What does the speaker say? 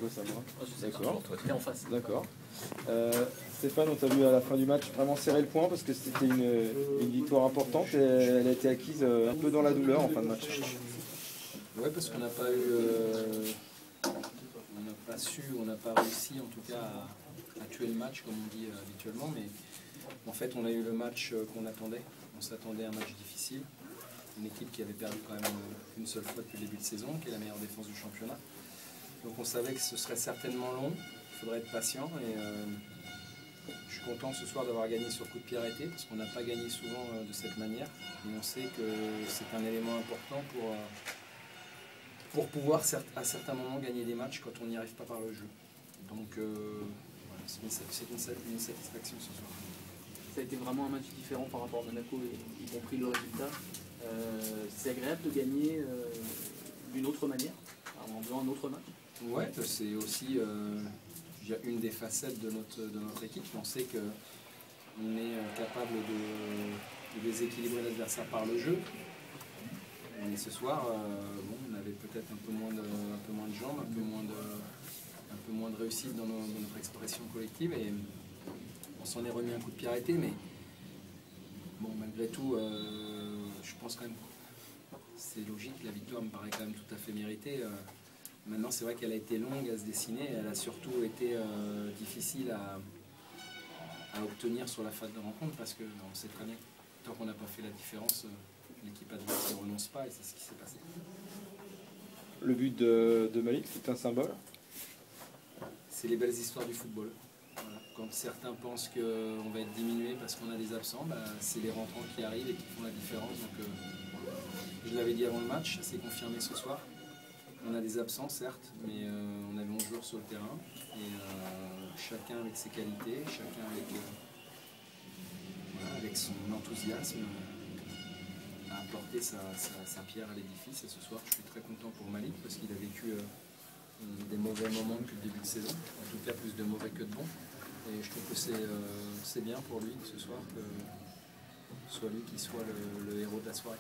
quoi ça moi. D'accord. Toi, t'es en face. D'accord. Stéphane, on t'a vu à la fin du match vraiment serrer le poing parce que c'était une victoire importante et elle a été acquise un peu dans la douleur en fin de match. Ouais, parce qu'on n'a pas eu, on n'a pas su, on n'a pas réussi en tout cas à tuer le match comme on dit habituellement, mais en fait on a eu le match qu'on attendait. On s'attendait à un match difficile, une équipe qui avait perdu quand même une seule fois depuis le début de saison, qui est la meilleure défense du championnat. Donc on savait que ce serait certainement long, il faudrait être patient et je suis content ce soir d'avoir gagné sur coup de pied arrêté parce qu'on n'a pas gagné souvent de cette manière et on sait que c'est un élément important pour pouvoir à certains moments gagner des matchs quand on n'y arrive pas par le jeu. Donc voilà, c'est une satisfaction ce soir. Ça a été vraiment un match différent par rapport à Monaco, y compris le résultat. C'est agréable de gagner d'une autre manière, en faisant un autre match. Ouais, c'est aussi une des facettes de notre équipe. On sait qu'on est capable de déséquilibrer l'adversaire par le jeu. Et ce soir, on avait peut-être un peu moins de jambes, un peu moins de réussite dans notre expression collective et on s'en est remis un coup de pied arrêté, mais bon, malgré tout, je pense quand même que c'est logique, la victoire me paraît quand même tout à fait méritée. Maintenant, c'est vrai qu'elle a été longue à se dessiner, elle a surtout été difficile à obtenir sur la phase de rencontre parce qu'on sait très bien que tant qu'on n'a pas fait la différence, l'équipe adverse ne renonce pas et c'est ce qui s'est passé. Le but de Malik, c'est un symbole? C'est les belles histoires du football. Voilà. Quand certains pensent qu'on va être diminué parce qu'on a des absents, c'est les rentrants qui arrivent et qui font la différence. Donc, je l'avais dit avant le match, ça s'est confirmé ce soir. On a des absents certes, mais on avait 11 joueurs sur le terrain. Et chacun avec ses qualités, chacun avec son enthousiasme a apporté sa pierre à l'édifice. Et ce soir, je suis très content pour Malik parce qu'il a vécu des mauvais moments depuis le début de saison, en tout cas plus de mauvais que de bons. Et je trouve que c'est bien pour lui ce soir que ce soit lui qui soit le héros de la soirée.